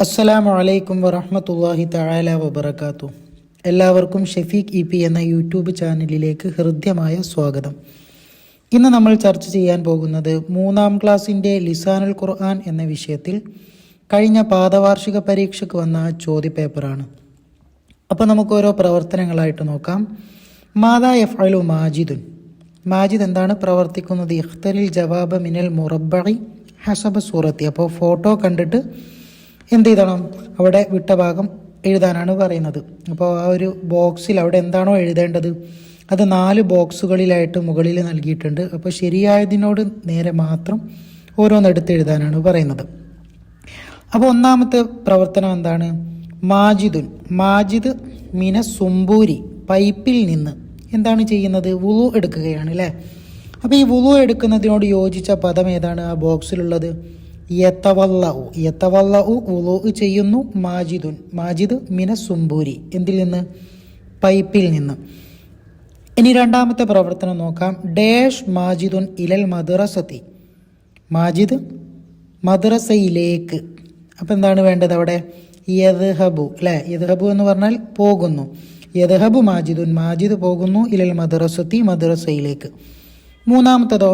അസ്സലാമു അലൈക്കും വറഹ്മത്തുള്ളാഹി തആല വബറകാതുഹു. എല്ലാവർക്കും ഷഫീഖ് ഇ പി എന്ന യൂട്യൂബ് ചാനലിലേക്ക് ഹൃദ്യമായ സ്വാഗതം. ഇന്ന് നമ്മൾ ചർച്ച ചെയ്യാൻ പോകുന്നത് 3-ാം ക്ലാസ്സിൻ്റെ ലിസാനുൽ ഖുർആൻ എന്ന വിഷയത്തിൽ കഴിഞ്ഞ പാദവാർഷിക പരീക്ഷയ്ക്ക് വന്ന ചോദ്യപേപ്പറാണ്. അപ്പോൾ നമുക്ക് ഓരോ പ്രവർത്തനങ്ങളായിട്ട് നോക്കാം. മാദാ യഫ്അലു മാജിദുൻ. മാജിദ് എന്താണ് പ്രവർത്തിക്കുന്നത്? ഇഖ്തലിൽ ജവാബ മിനൽ മുറബ്ബഇ ഹസബ സൂറത്തി. അപ്പോൾ ഫോട്ടോ കണ്ടിട്ട് എന്ത് ചെയ്യണം? അവിടെ വിട്ട ഭാഗം എഴുതാനാണ് പറയുന്നത്. അപ്പോൾ ആ ഒരു ബോക്സിൽ അവിടെ എന്താണോ എഴുതേണ്ടത് അത് 4 ബോക്സുകളിലായിട്ട് മുകളിൽ നൽകിയിട്ടുണ്ട്. അപ്പോൾ ശരിയായതിനോട് നേരെ മാത്രം ഓരോന്നെടുത്ത് എഴുതാനാണ് പറയുന്നത്. അപ്പോൾ ഒന്നാമത്തെ പ്രവർത്തനം എന്താണ്? മാജിദുൻ. മാജിദ് മിന സുംബൂരി, പൈപ്പിൽ നിന്ന് എന്താണ് ചെയ്യുന്നത്? വുളു എടുക്കുകയാണ് അല്ലേ? അപ്പോൾ ഈ വുളു എടുക്കുന്നതിനോട് യോജിച്ച പദം ഏതാണ് ആ ബോക്സിലുള്ളത്? യതവല്ലഉ. യതവല്ലഉ വുളു ചെയ്യുന്നു. മാജിദുൻ. മാജിദ് മിന സുംബൂരി, എന്തിൽ നിന്ന്? പൈപ്പിൽ നിന്ന്. ഇനി രണ്ടാമത്തെ പ്രവർത്തനം നോക്കാം. ഡാഷ് മാജിദുൻ ഇലൽ മദ്റസതി. മാജിദ് മദ്രസയിലേക്ക്. അപ്പം എന്താണ് വേണ്ടത് അവിടെ? യദ്ഹബു അല്ലേ? യദ്ഹബു എന്ന് പറഞ്ഞാൽ പോകുന്നു. യദ്ഹബു മാജിദുൻ. മാജിദ് പോകുന്നു. ഇലൽ മദ്റസതി, മദ്രസയിലേക്ക്. മൂന്നാമത്തതോ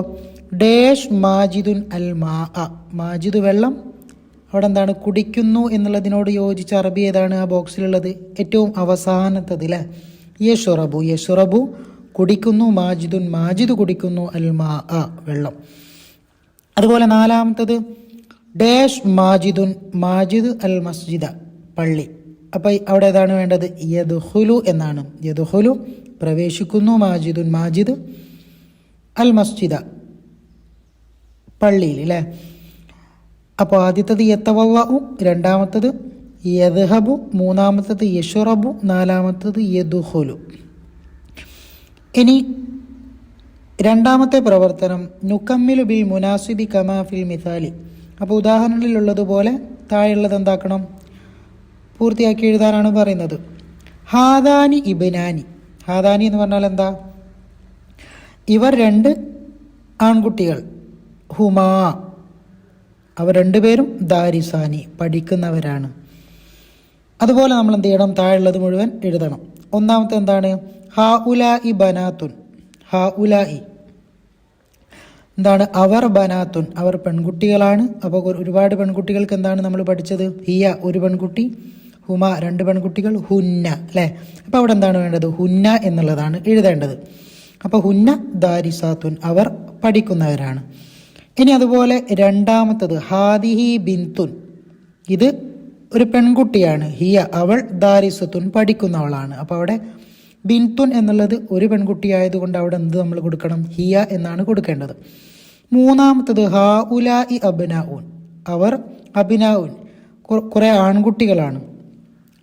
ഡാഷ് മാജിദുൻ അൽ മാ. മാജിദ് വെള്ളം. അവിടെ എന്താണ്? കുടിക്കുന്നു എന്നുള്ളതിനോട് യോജിച്ച അറബി ഏതാണ് ആ ബോക്സിലുള്ളത്? ഏറ്റവും അവസാനത്തത് അല്ലേ? യഷ്റബു. യഷ്റബു കുടിക്കുന്നു. മാജിദുൻ. മാജിദ് കുടിക്കുന്നു. അൽ മാ വെള്ളം. അതുപോലെ നാലാമത്തത് ഡാഷ് മാജിദുൻ. മാജിദ് അൽ മസ്ജിദ, പള്ളി. അപ്പം അവിടെ ഏതാണ് വേണ്ടത്? യദ്ഖുലു എന്നാണ്. യദ്ഖുലു പ്രവേശിക്കുന്നു. മാജിദുൻ. മാജിദ് അൽ മസ്ജിദ, പള്ളിയിൽ അല്ലേ? അപ്പോൾ ആദ്യത്തത് യതവല്ലഉ, രണ്ടാമത്തത് യദ്ഹബു, മൂന്നാമത്തത് യഷ്റബു, നാലാമത്തത് യദ്ഖുലു. ഇനി രണ്ടാമത്തെ പ്രവർത്തനം നുകമ്മിലു ബിൽ മുനാസിബി കമാ ഫിൽ മിസാലി. അപ്പോൾ ഉദാഹരണത്തിലുള്ളതുപോലെ താഴെയുള്ളത് എന്താക്കണം? പൂർത്തിയാക്കി എഴുതാനാണ് പറയുന്നത്. ഹാദാനി ഇബ്നാനി. ഹാദാനി എന്ന് പറഞ്ഞാൽ എന്താ? ഇവർ 2 ആൺകുട്ടികൾ. ഹുമാ, അവർ 2 പേരും ദാരിസാനി, പഠിക്കുന്നവരാണ്. അതുപോലെ നമ്മൾ എന്ത് ചെയ്യണം? താഴെയുള്ളത് മുഴുവൻ എഴുതണം. ഒന്നാമത്തെ എന്താണ്? ഹാ ഉലായി ബനാത്തുൻ. ഹാ ഉലായി എന്താണ്? അവർ ബനാത്തുൻ, അവർ പെൺകുട്ടികളാണ്. അപ്പോൾ ഒരുപാട് പെൺകുട്ടികൾക്ക് എന്താണ് നമ്മൾ പഠിച്ചത്? ഹിയ ഒരു പെൺകുട്ടി, ഹുമ 2 പെൺകുട്ടികൾ, ഹുന്ന അല്ലേ? അപ്പോൾ അവിടെ എന്താണ് വേണ്ടത്? ഹുന്ന എന്നുള്ളതാണ് എഴുതേണ്ടത്. അപ്പോൾ ഹുന്ന ദാരിസാത്തുൻ, അവർ പഠിക്കുന്നവരാണ്. ഇനി അതുപോലെ രണ്ടാമത്തത് ഹാദിഹി ബിന്തുൻ. ഇത് ഒരു പെൺകുട്ടിയാണ്. ഹിയ അവൾ, ദാരിസത്തുൻ പഠിക്കുന്നവളാണ്. അപ്പോൾ അവിടെ ബിന്തുൻ എന്നുള്ളത് ഒരു പെൺകുട്ടി ആയതുകൊണ്ട് അവിടെ എന്ത് നമ്മൾ കൊടുക്കണം? ഹിയ എന്നാണ് കൊടുക്കേണ്ടത്. മൂന്നാമത്തത് ഹാ ഉലായി അബ്നാഉൻ. അവർ അബ്നാഉൻ, കുറേ ആൺകുട്ടികളാണ്.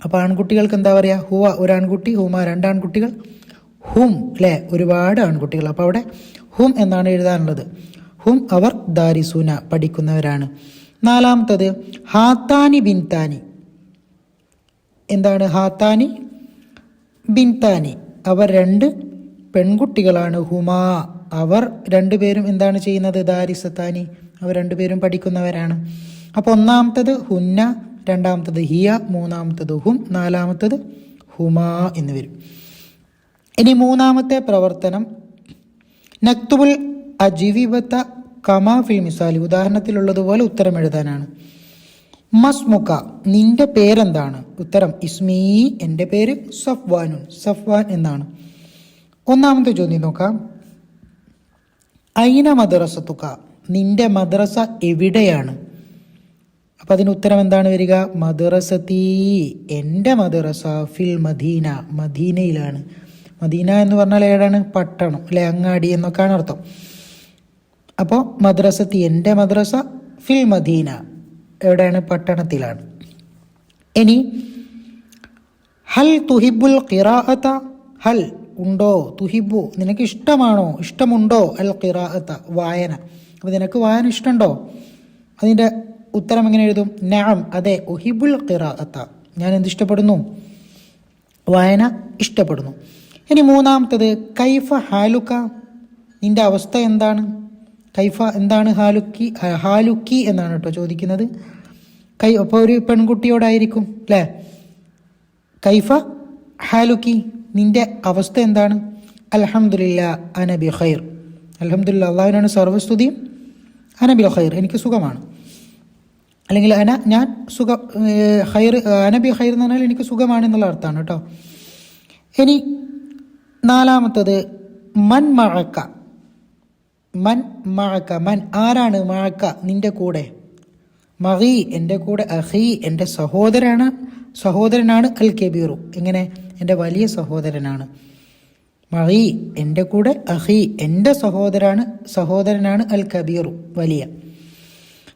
അപ്പോൾ ആൺകുട്ടികൾക്ക് എന്താ പറയുക? ഹുവ ഒരു ആൺകുട്ടി, ഹുമ 2 ആൺകുട്ടികൾ, ഹും അല്ലേ? ഒരുപാട് ആൺകുട്ടികൾ. അപ്പോൾ അവിടെ ഹും എന്നാണ് എഴുതാനുള്ളത്. ഹും അവർ ദാരിസൂന പഠിക്കുന്നവരാണ്. നാലാമത്തത് ഹാത്താനി ബിൻതാനി. എന്താണ്? ഹാത്താനി ബിൻതാനി, അവർ 2 പെൺകുട്ടികളാണ്. ഹുമാ അവർ 2 പേരും എന്താണ് ചെയ്യുന്നത്? ദാരിസത്താനി, അവർ 2 പേരും പഠിക്കുന്നവരാണ്. അപ്പോൾ ഒന്നാമത്തത് ഹുന്ന, രണ്ടാമത്തത് ഹിയ, മൂന്നാമത്തത് ഹും, നാലാമത്തത് ഹുമാ എന്ന് വരും. ഇനി മൂന്നാമത്തെ പ്രവർത്തനം നക്തുബുൽ അജിവിബത്ത കമാ ഫിൽ മിസാലി. ഉദാഹരണത്തിലുള്ളതുപോലെ ഉത്തരം എഴുതാനാണ്. മസ്മുക, നിന്റെ പേരെന്താണ്? ഉത്തരം ഇസ്മീ, എൻ്റെ പേര് സഫ്വാനുൻ, സഫ്വാൻ എന്നാണ്. ഒന്നാമത്തെ ചോദ്യം നോക്കാം. ഐന മദ്റസതുക, നിന്റെ മദ്രസ എവിടെയാണ്? അപ്പം അതിന് ഉത്തരം എന്താണ് വരിക? മദ്റസതീ, എൻ്റെ മദ്രസ ഫിൽ മദീന, മദീനയിലാണ്. മദീന എന്ന് പറഞ്ഞാൽ ഏതാണ്? പട്ടണം അല്ലെ? അങ്ങാടി എന്നൊക്കെയാണ് അർത്ഥം. അപ്പോൾ മദ്രസത്തി, എൻ്റെ മദ്രസ ഫിൽ മദീന, എവിടെയാണ്? പട്ടണത്തിലാണ്. ഇനി ഹൽ തുഹിബുൽ ഖിറാഅത. ഹൽ ഉണ്ടോ? തുഹിബു നിനക്ക് ഇഷ്ടമാണോ? ഇഷ്ടമുണ്ടോ? അൽ ഖിറാഅത വായന. അപ്പോൾ നിനക്ക് വായന ഇഷ്ടമുണ്ടോ? അതിൻ്റെ ഉത്തരം എങ്ങനെ എഴുതും? നഅം, അതെ. ഉഹിബുൽ ഖിറാഅത, ഞാൻ എന്ത് ഇഷ്ടപ്പെടുന്നു? വായന ഇഷ്ടപ്പെടുന്നു. ഇനി മൂന്നാമത്തത് കൈഫ ഹാലുക്ക, നിന്റെ അവസ്ഥ എന്താണ്? കൈഫ എന്താണ്? ഹാലുക്കി, ഹാലുക്കി എന്നാണ് കേട്ടോ ചോദിക്കുന്നത്. അപ്പോൾ ഒരു പെൺകുട്ടിയോടായിരിക്കും അല്ലേ. കൈഫ ഹാലുക്കി, നിന്റെ അവസ്ഥ എന്താണ്? അൽഹംദുലില്ലാ അന ബി ഖൈർ. അൽഹംദുലില്ലാ, അള്ളാഹുവിനാണ് സർവ്വസ്തുതിയും. അന ബി ഖൈർ, എനിക്ക് സുഖമാണ്. അല്ലെങ്കിൽ ഞാൻ ഖൈർ, അന ബി ഖൈർ എന്ന് പറഞ്ഞാൽ എനിക്ക് സുഖമാണ് എന്നുള്ള അർത്ഥമാണ് കേട്ടോ. ഇനി നാലാമത്തത് മൻ മഅക. മൻ മഅക, മൻ ആരാണ്, മഅക നിന്റെ കൂടെ, മഗി എൻ്റെ കൂടെ, അഖി എൻ്റെ സഹോദരനാണ്, അൽ കബീറു എങ്ങനെ എൻ്റെ വലിയ സഹോദരനാണ്. മഗി എൻ്റെ കൂടെ, അഖി എൻ്റെ സഹോദരനാണ്, അൽ കബീറു വലിയ.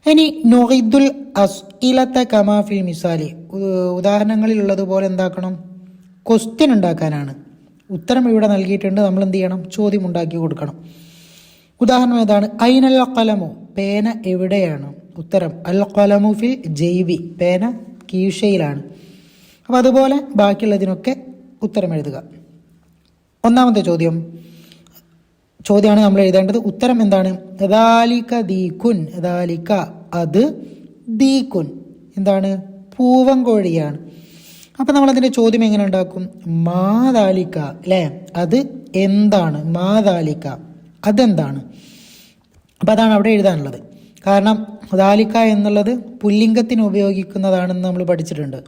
ഇനി നുഇദുൽ അസ്ഇലത കമാ ഫിൽ മിസാലി, ഉദാഹരണങ്ങളിലുള്ളതുപോലെ എന്താക്കണം, ക്വസ്റ്റ്യൻ ഉണ്ടാക്കാനാണ്. ഉത്തരം ഇവിടെ നൽകിയിട്ടുണ്ട്, നമ്മൾ എന്ത് ചെയ്യണം, ചോദ്യം ഉണ്ടാക്കി കൊടുക്കണം. ഉദാഹരണം ഏതാണ്? ഐനൽ ഖലമു, പേന എവിടെയാണ്? ഉത്തരം അൽ ഖലമു ഫിൽ ജൈബി, പേന കീശയിലാണ്. അപ്പോൾ അതുപോലെ ബാക്കിയുള്ളതിനൊക്കെ ഉത്തരം എഴുതുക. ഒന്നാമത്തെ ചോദ്യമാണ് നമ്മൾ എഴുതേണ്ടത്. ഉത്തരം എന്താണ്? ദാലിക ദീകുൻ, ദാലിക അത്, ദീകുൻ എന്താണ്? പൂവൻകോഴിയാണ്. അപ്പം നമ്മളതിൻ്റെ ചോദ്യം എങ്ങനെ ഉണ്ടാക്കും? മാദാലിക അല്ലേ, അത് എന്താണ്? മാദാലിക അതെന്താണ്? അപ്പം അതാണ് അവിടെ എഴുതാനുള്ളത്. കാരണം ദാലിക എന്നുള്ളത് പുല്ലിംഗത്തിന് ഉപയോഗിക്കുന്നതാണെന്ന് നമ്മൾ പഠിച്ചിട്ടുണ്ട്.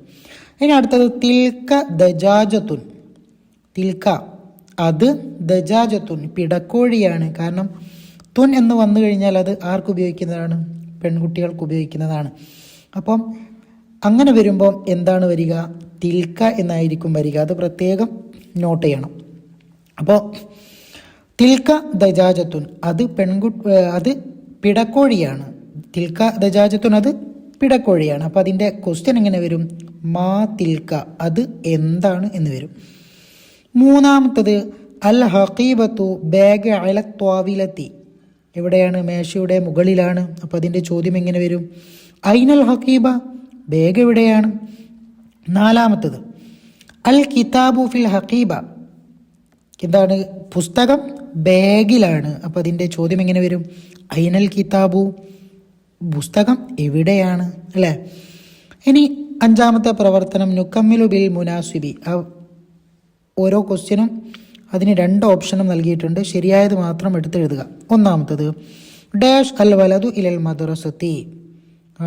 ഇനി അടുത്തത് തിൽക്ക ദജാജത്തുൻ. തിൽക്ക അത്, ദജാജത്തുൻ പിടക്കോഴിയാണ്. കാരണം തുൻ എന്ന് വന്നു കഴിഞ്ഞാൽ അത് ആർക്ക് ഉപയോഗിക്കുന്നതാണ്? പെൺകുട്ടികൾക്ക് ഉപയോഗിക്കുന്നതാണ്. അപ്പം അങ്ങനെ വരുമ്പോൾ എന്താണ് വരിക? തിൽക്ക എന്നായിരിക്കും വരിക. അത് പ്രത്യേകം നോട്ട് ചെയ്യണം. അപ്പോൾ തിൽക്ക ദജാജത്തുൻ അത് അത് പിടക്കോഴിയാണ്. തിൽക്ക ദജാജത്തുൻ അത് പിടക്കോഴിയാണ്. അപ്പോൾ അതിൻ്റെ ക്വസ്റ്റ്യൻ എങ്ങനെ വരും? മാ തിൽക്ക അത് എന്താണ് എന്ന് വരും. മൂന്നാമത്തത് അൽ ഹഖീബത്തു ബാഗ് അല ത്വാവിലത്തി, എവിടെയാണ്? മേശയുടെ മുകളിലാണ്. അപ്പോൾ അതിൻ്റെ ചോദ്യം എങ്ങനെ വരും? ഐനൽ ഹഖീബ, ബാഗ് എവിടെയാണ്? നാലാമത്തത് അൽ കിതാബു ഫിൽ ഹഖീബ, എന്താണ്? പുസ്തകം ബാഗിലാണ്. അപ്പോൾ അതിൻ്റെ ചോദ്യം എങ്ങനെ വരും? ഐനൽ കിതാബു, പുസ്തകം എവിടെയാണ് അല്ലേ. ഇനി അഞ്ചാമത്തെ പ്രവർത്തനം നുക്കമ്മിലു ബിൽ മുനാസിബി. ഓരോ ക്വസ്റ്റ്യനും അതിന് 2 ഓപ്ഷനും നൽകിയിട്ടുണ്ട്. ശരിയായത് മാത്രം എടുത്തെഴുതുക. ഒന്നാമത്തത് ഡാഷ് അൽ വലതു ഇലൽ മദ്രസത്തി,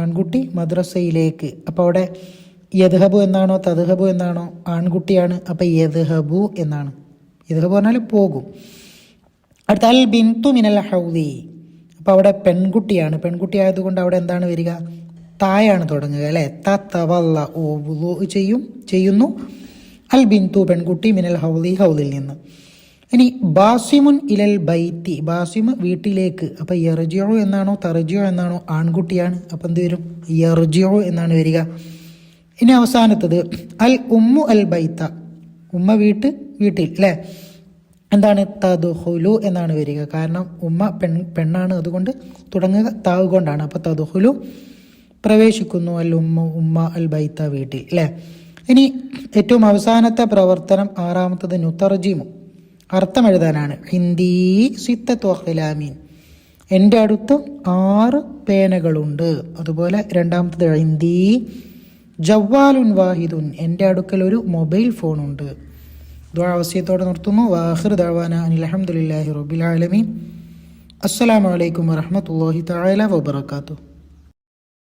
ആൺകുട്ടി മദ്രസയിലേക്ക്. അപ്പോൾ അവിടെ യദ്ഹബു എന്നാണോ തദ്ഹബു എന്നാണോ? ആൺകുട്ടിയാണ്. അപ്പോൾ യദ്ഹബു എന്നാണ്. യദ്ഹബു പറഞ്ഞാൽ പോകും. അടുത്ത അൽ ബിന്തു മിനൽ ഹൗദി, അപ്പോൾ അവിടെ പെൺകുട്ടിയാണ്. പെൺകുട്ടി ആയതുകൊണ്ട് അവിടെ എന്താണ് വരിക? തായാണ് തുടങ്ങുക അല്ലേ. തവല്ല ചെയ്യുന്നു. അൽ ബിന്തു പെൺകുട്ടി, മിനൽ ഹൗദി ഹൗദിൽ നിന്ന്. ഇനി ബാസിമുൻ ഇലൽ ബൈത്തി, ബാസിമ് വീട്ടിലേക്ക്. അപ്പോൾ യർജിഉ എന്നാണോ തർജിഉ എന്നാണോ? ആൺകുട്ടിയാണ്. അപ്പോൾ എന്ത് വരും? യർജിഉ എന്നാണ് വരിക. ഇനി അവസാനത്തത് അൽ ഉമ്മു അൽ ബൈത്ത, ഉമ്മ വീട്ടിൽ അല്ലേ. എന്താണ്? തദ്ഖുലു എന്നാണ് വരിക. കാരണം ഉമ്മ പെണ്ണാണ്, അതുകൊണ്ട് തുടങ്ങുക താവ് കൊണ്ടാണ്. അപ്പോൾ തദ്ഖുലു പ്രവേശിക്കുന്നു, അൽ ഉമ്മ അൽ ബൈത്ത വീട്ടിൽ അല്ലേ. ഇനി ഏറ്റവും അവസാനത്തെ പ്രവർത്തനം ആറാമത്തത് നുതർജിമു, അർത്ഥം എഴുതാനാണ്. ഹിന്ദി സിത്തത്തു അഖ്ലാമീൻ, എൻ്റെ അടുത്ത് 6 പേനകളുണ്ട്. അതുപോലെ രണ്ടാമത്തത് ഹിന്ദി ജവ്വാലുൻ വാഹിദുൻ, എൻ്റെ അടുക്കൽ ഒരു മൊബൈൽ ഫോണുണ്ട്. ദുആ വസിയത്തോടെ നിർത്തുന്നു. വാഖിറു ദഅവാന അനിൽ ഹംദുലില്ലാഹി റബ്ബിൽ ആലമീൻ. അസ്സലാമു അലൈക്കും വറഹ്മത്തുള്ളാഹി തആല വബറകാതുഹു.